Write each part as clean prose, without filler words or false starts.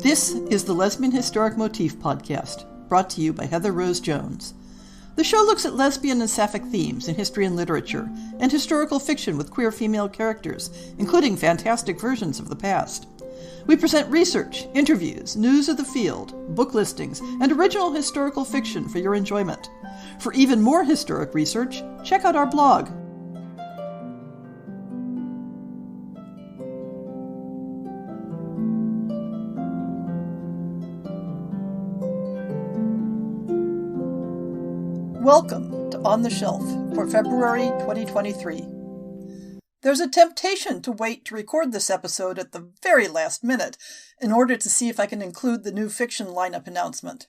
This is the Lesbian Historic Motif Podcast, brought to you by Heather Rose Jones. The show looks at lesbian and sapphic themes in history and literature, and historical fiction with queer female characters, including fantastic versions of the past. We present research, interviews, news of the field, book listings, and original historical fiction for your enjoyment. For even more historic research, check out our blog. Welcome to On the Shelf for February 2023. There's a temptation to wait to record this episode at the very last minute in order to see if I can include the new fiction lineup announcement.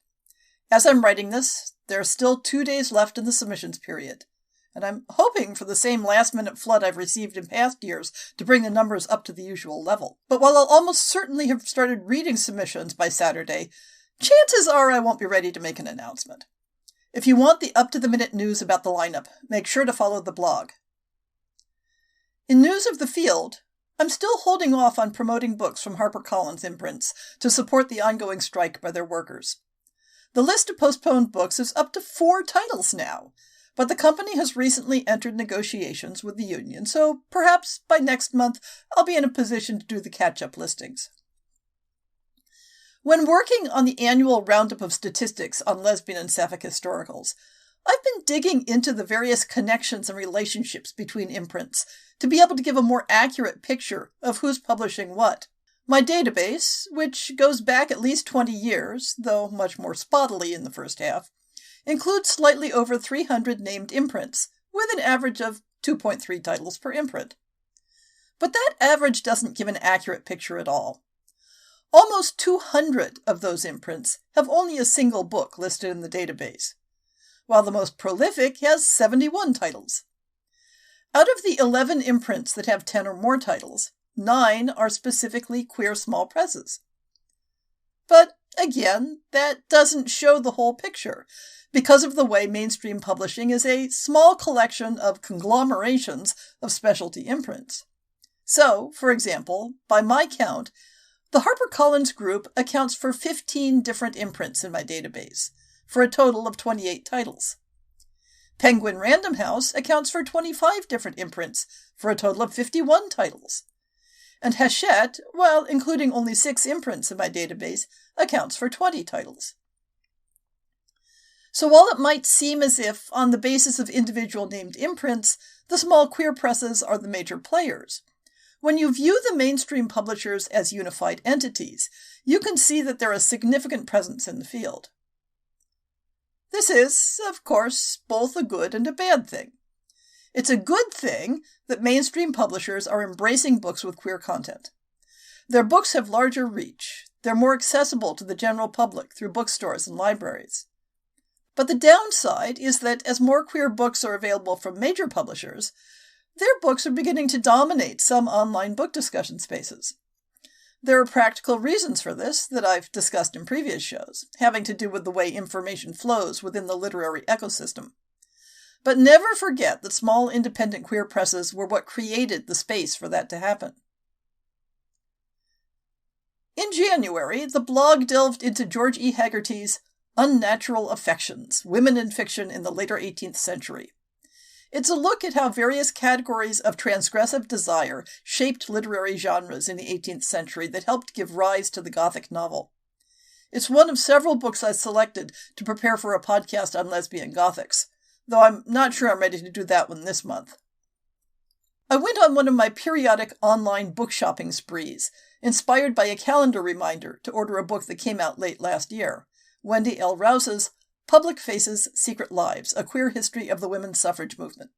As I'm writing this, there are still 2 days left in the submissions period, and I'm hoping for the same last-minute flood I've received in past years to bring the numbers up to the usual level. But while I'll almost certainly have started reading submissions by Saturday, chances are I won't be ready to make an announcement. If you want the up-to-the-minute news about the lineup, make sure to follow the blog. In news of the field, I'm still holding off on promoting books from HarperCollins imprints to support the ongoing strike by their workers. The list of postponed books is up to 4 titles now, but the company has recently entered negotiations with the union, so perhaps by next month I'll be in a position to do the catch-up listings. When working on the annual roundup of statistics on lesbian and sapphic historicals, I've been digging into the various connections and relationships between imprints to be able to give a more accurate picture of who's publishing what. My database, which goes back at least 20 years, though much more spottily in the first half, includes slightly over 300 named imprints, with an average of 2.3 titles per imprint. But that average doesn't give an accurate picture at all. Almost 200 of those imprints have only a single book listed in the database, while the most prolific has 71 titles. Out of the 11 imprints that have 10 or more titles, 9 are specifically queer small presses. But again, that doesn't show the whole picture, because of the way mainstream publishing is a small collection of conglomerations of specialty imprints. So, for example, by my count, the HarperCollins group accounts for 15 different imprints in my database, for a total of 28 titles. Penguin Random House accounts for 25 different imprints, for a total of 51 titles. And Hachette, while including only 6 imprints in my database, accounts for 20 titles. So while it might seem as if, on the basis of individual named imprints, the small queer presses are the major players, when you view the mainstream publishers as unified entities, you can see that they're a significant presence in the field. This is, of course, both a good and a bad thing. It's a good thing that mainstream publishers are embracing books with queer content. Their books have larger reach. They're more accessible to the general public through bookstores and libraries. But the downside is that as more queer books are available from major publishers, their books are beginning to dominate some online book discussion spaces. There are practical reasons for this that I've discussed in previous shows, having to do with the way information flows within the literary ecosystem. But never forget that small independent queer presses were what created the space for that to happen. In January, the blog delved into George E. Haggerty's Unnatural Affections, Women in Fiction in the Later 18th Century. It's a look at how various categories of transgressive desire shaped literary genres in the 18th century that helped give rise to the Gothic novel. It's one of several books I selected to prepare for a podcast on lesbian Gothics, though I'm not sure I'm ready to do that one this month. I went on one of my periodic online book shopping sprees, inspired by a calendar reminder to order a book that came out late last year, Wendy L. Rouse's Public Faces, Secret Lives, A Queer History of the Women's Suffrage Movement.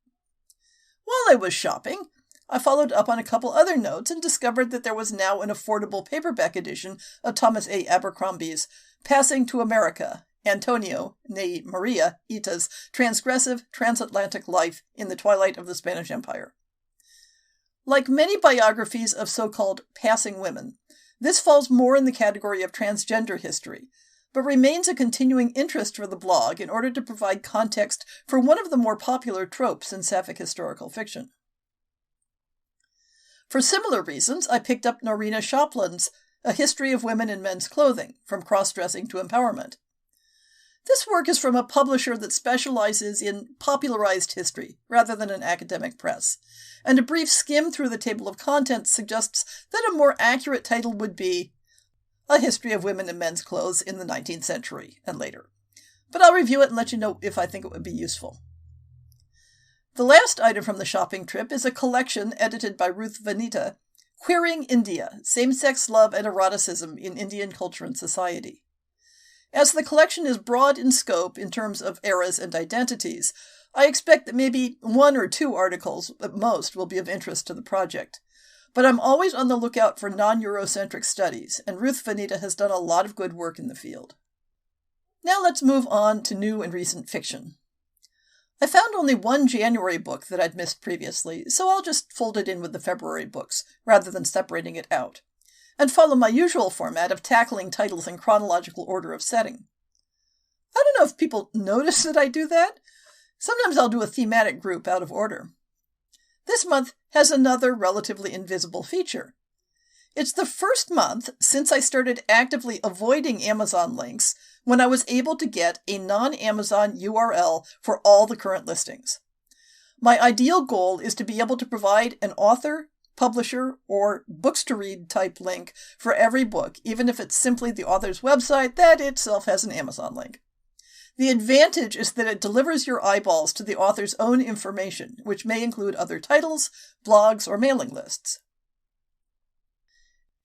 While I was shopping, I followed up on a couple other notes and discovered that there was now an affordable paperback edition of Thomas A. Abercrombie's Passing to America, Antonio, née Maria, Ita's transgressive transatlantic life in the twilight of the Spanish Empire. Like many biographies of so-called passing women, this falls more in the category of transgender history, but remains a continuing interest for the blog in order to provide context for one of the more popular tropes in sapphic historical fiction. For similar reasons, I picked up Norina Shopland's A History of Women in Men's Clothing, From Cross-Dressing to Empowerment. This work is from a publisher that specializes in popularized history rather than an academic press, and a brief skim through the table of contents suggests that a more accurate title would be A History of Women in Men's Clothes in the 19th Century and Later. But I'll review it and let you know if I think it would be useful. The last item from the shopping trip is a collection edited by Ruth Vanita, Queering India, Same-Sex Love and Eroticism in Indian Culture and Society. As the collection is broad in scope in terms of eras and identities, I expect that maybe 1 or 2 articles at most will be of interest to the project. But I'm always on the lookout for non-Eurocentric studies, and Ruth Vanita has done a lot of good work in the field. Now let's move on to new and recent fiction. I found only one January book that I'd missed previously, so I'll just fold it in with the February books, rather than separating it out, and follow my usual format of tackling titles in chronological order of setting. I don't know if people notice that I do that. Sometimes I'll do a thematic group out of order. This month has another relatively invisible feature. It's the first month since I started actively avoiding Amazon links when I was able to get a non-Amazon URL for all the current listings. My ideal goal is to be able to provide an author, publisher, or books to read type link for every book, even if it's simply the author's website that itself has an Amazon link. The advantage is that it delivers your eyeballs to the author's own information, which may include other titles, blogs, or mailing lists.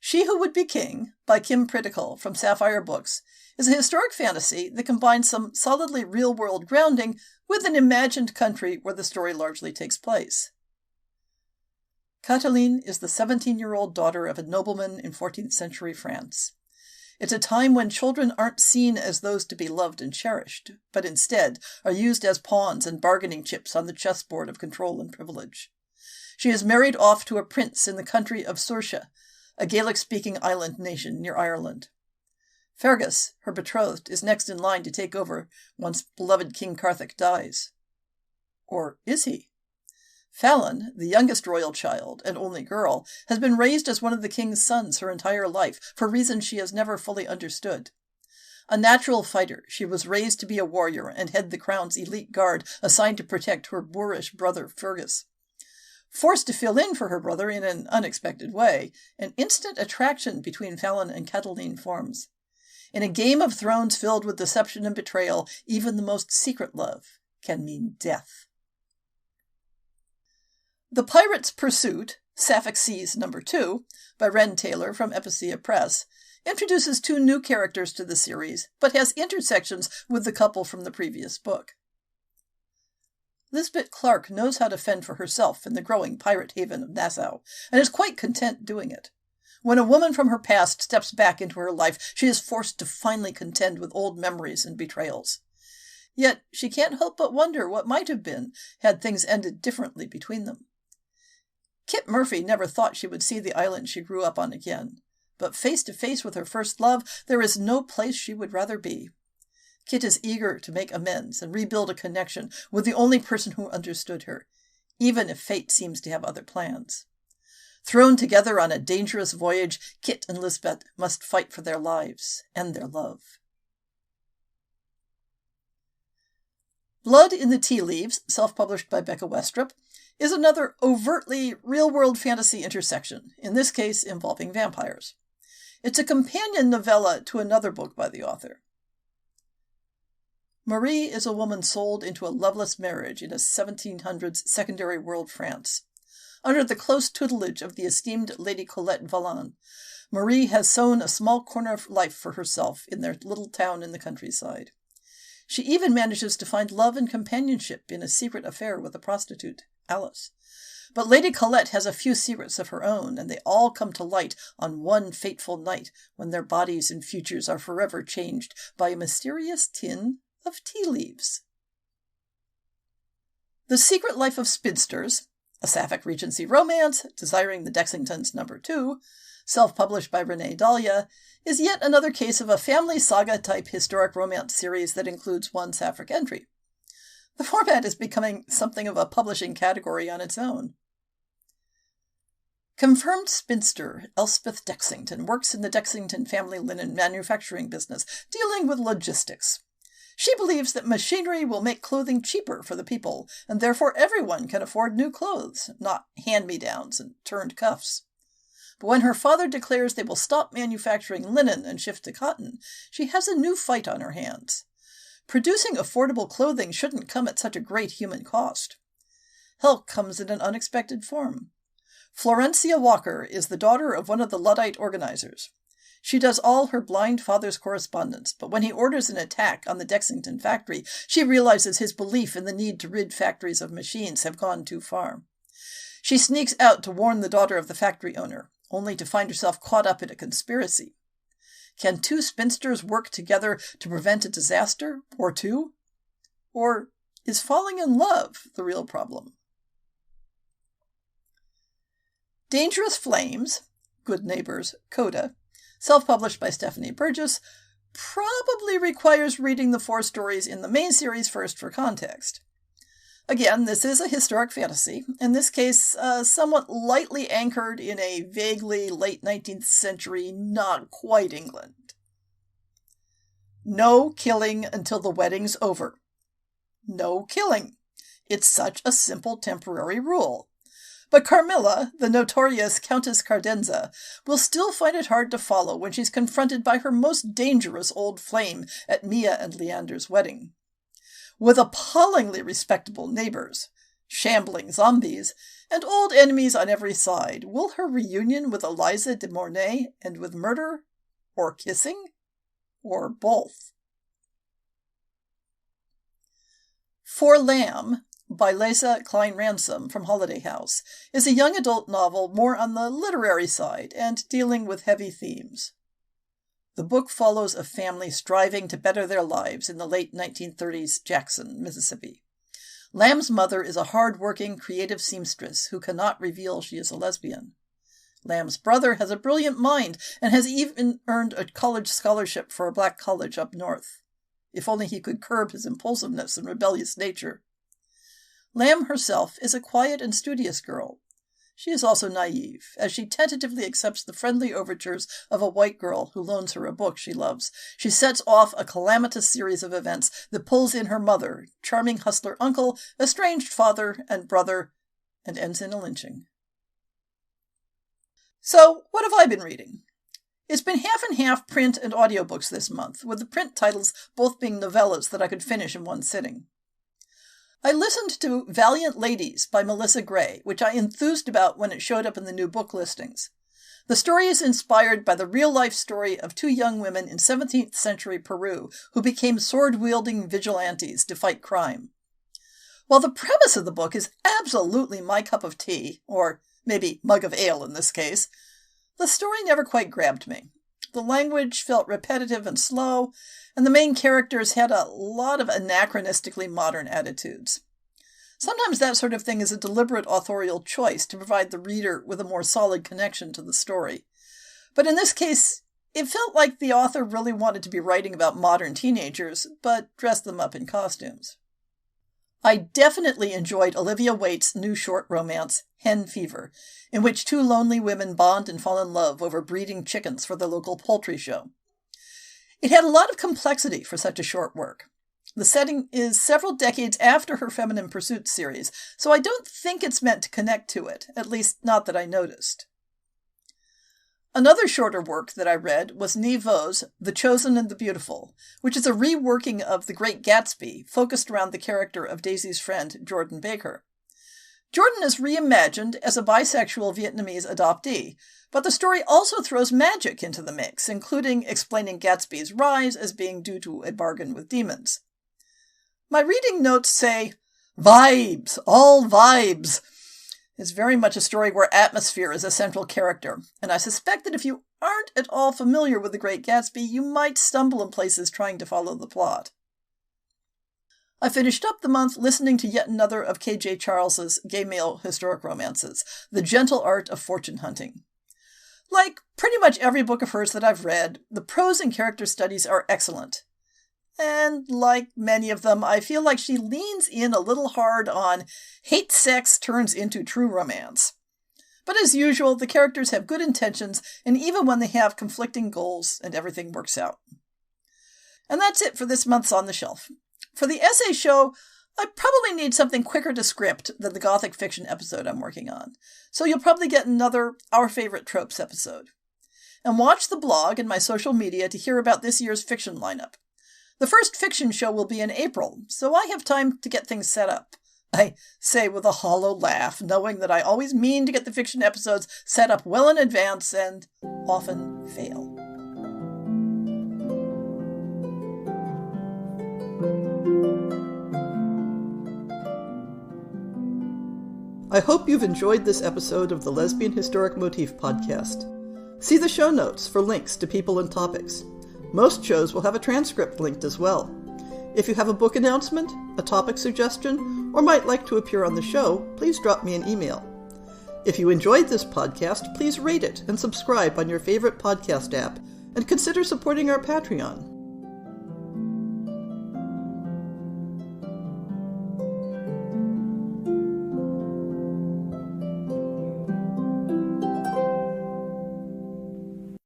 She Who Would Be King, by Kim Pritical from Sapphire Books, is a historic fantasy that combines some solidly real-world grounding with an imagined country where the story largely takes place. Catiline is the 17-year-old daughter of a nobleman in 14th century France. It's a time when children aren't seen as those to be loved and cherished, but instead are used as pawns and bargaining chips on the chessboard of control and privilege. She is married off to a prince in the country of Sourcia, a Gaelic-speaking island nation near Ireland. Fergus, her betrothed, is next in line to take over once beloved King Carthage dies. Or is he? Fallon, the youngest royal child and only girl, has been raised as one of the king's sons her entire life, for reasons she has never fully understood. A natural fighter, she was raised to be a warrior and head the crown's elite guard assigned to protect her boorish brother Fergus. Forced to fill in for her brother in an unexpected way, an instant attraction between Fallon and Catiline forms. In a Game of Thrones filled with deception and betrayal, even the most secret love can mean death. The Pirate's Pursuit, Sapphic Seas No. 2, by Ren Taylor from Epicia Press, introduces 2 new characters to the series, but has intersections with the couple from the previous book. Lisbeth Clark knows how to fend for herself in the growing pirate haven of Nassau, and is quite content doing it. When a woman from her past steps back into her life, she is forced to finally contend with old memories and betrayals. Yet she can't help but wonder what might have been had things ended differently between them. Kit Murphy never thought she would see the island she grew up on again, but face to face with her first love, there is no place she would rather be. Kit is eager to make amends and rebuild a connection with the only person who understood her, even if fate seems to have other plans. Thrown together on a dangerous voyage, Kit and Lisbeth must fight for their lives and their love. Blood in the Tea Leaves, self-published by Becca Westrup, is another overtly real-world fantasy intersection, in this case involving vampires. It's a companion novella to another book by the author. Marie is a woman sold into a loveless marriage in a 1700s secondary world France. Under the close tutelage of the esteemed Lady Colette Valland, Marie has sown a small corner of life for herself in their little town in the countryside. She even manages to find love and companionship in a secret affair with a prostitute, Alice. But Lady Colette has a few secrets of her own, and they all come to light on one fateful night when their bodies and futures are forever changed by a mysterious tin of tea leaves. The Secret Life of Spinsters, a Sapphic Regency romance, Desiring the Dexingtons No. 2, self-published by Renee Dahlia, is yet another case of a family saga-type historic romance series that includes one Sapphic entry. The format is becoming something of a publishing category on its own. Confirmed spinster Elspeth Dexington works in the Dexington family linen manufacturing business, dealing with logistics. She believes that machinery will make clothing cheaper for the people, and therefore everyone can afford new clothes, not hand-me-downs and turned cuffs. But when her father declares they will stop manufacturing linen and shift to cotton, she has a new fight on her hands. Producing affordable clothing shouldn't come at such a great human cost. Help comes in an unexpected form. Florencia Walker is the daughter of one of the Luddite organizers. She does all her blind father's correspondence, but when he orders an attack on the Dexington factory, she realizes his belief in the need to rid factories of machines have gone too far. She sneaks out to warn the daughter of the factory owner, only to find herself caught up in a conspiracy. Can two spinsters work together to prevent a disaster, or two? Or is falling in love the real problem? Dangerous Flames, Good Neighbors, Coda, self-published by Stephanie Burgess, probably requires reading the 4 stories in the main series first for context. Again, this is a historic fantasy, in this case somewhat lightly anchored in a vaguely late 19th century, not quite England. No killing until the wedding's over. No killing. It's such a simple temporary rule. But Carmilla, the notorious Countess Cardenza, will still find it hard to follow when she's confronted by her most dangerous old flame at Mia and Leander's wedding. With appallingly respectable neighbors, shambling zombies, and old enemies on every side, will her reunion with Eliza de Mornay end with murder? Or kissing? Or both? For Lamb, by Lisa Klein Ransom from Holiday House, is a young adult novel more on the literary side and dealing with heavy themes. The book follows a family striving to better their lives in the late 1930s Jackson, Mississippi. Lamb's mother is a hard-working, creative seamstress who cannot reveal she is a lesbian. Lamb's brother has a brilliant mind and has even earned a college scholarship for a black college up north. If only he could curb his impulsiveness and rebellious nature. Lamb herself is a quiet and studious girl. She is also naive, as she tentatively accepts the friendly overtures of a white girl who loans her a book she loves. She sets off a calamitous series of events that pulls in her mother, charming hustler uncle, estranged father and brother, and ends in a lynching. So, what have I been reading? It's been half and half print and audiobooks this month, with the print titles both being novellas that I could finish in one sitting. I listened to Valiant Ladies by Melissa Gray, which I enthused about when it showed up in the new book listings. The story is inspired by the real-life story of 2 young women in 17th century Peru who became sword-wielding vigilantes to fight crime. While the premise of the book is absolutely my cup of tea, or maybe mug of ale in this case, the story never quite grabbed me. The language felt repetitive and slow, and the main characters had a lot of anachronistically modern attitudes. Sometimes that sort of thing is a deliberate authorial choice to provide the reader with a more solid connection to the story. But in this case, it felt like the author really wanted to be writing about modern teenagers, but dressed them up in costumes. I definitely enjoyed Olivia Waite's new short romance, Hen Fever, in which 2 lonely women bond and fall in love over breeding chickens for the local poultry show. It had a lot of complexity for such a short work. The setting is several decades after her Feminine Pursuit series, so I don't think it's meant to connect to it, at least not that I noticed. Another shorter work that I read was Neve Vaux's The Chosen and the Beautiful, which is a reworking of The Great Gatsby, focused around the character of Daisy's friend, Jordan Baker. Jordan is reimagined as a bisexual Vietnamese adoptee, but the story also throws magic into the mix, including explaining Gatsby's rise as being due to a bargain with demons. My reading notes say, "Vibes, all vibes." It's very much a story where atmosphere is a central character, and I suspect that if you aren't at all familiar with The Great Gatsby, you might stumble in places trying to follow the plot. I finished up the month listening to yet another of K.J. Charles's gay male historic romances, The Gentle Art of Fortune Hunting. Like pretty much every book of hers that I've read, the prose and character studies are excellent. And like many of them, I feel like she leans in a little hard on hate sex turns into true romance. But as usual, the characters have good intentions, and even when they have conflicting goals, and everything works out. And that's it for this month's On the Shelf. For the essay show, I probably need something quicker to script than the Gothic fiction episode I'm working on, so you'll probably get another Our Favorite Tropes episode. And watch the blog and my social media to hear about this year's fiction lineup. The first fiction show will be in April, so I have time to get things set up. I say with a hollow laugh, knowing that I always mean to get the fiction episodes set up well in advance and often fail. I hope you've enjoyed this episode of the Lesbian Historic Motif Podcast. See the show notes for links to people and topics. Most shows will have a transcript linked as well. If you have a book announcement, a topic suggestion, or might like to appear on the show, please drop me an email. If you enjoyed this podcast, please rate it and subscribe on your favorite podcast app, and consider supporting our Patreon.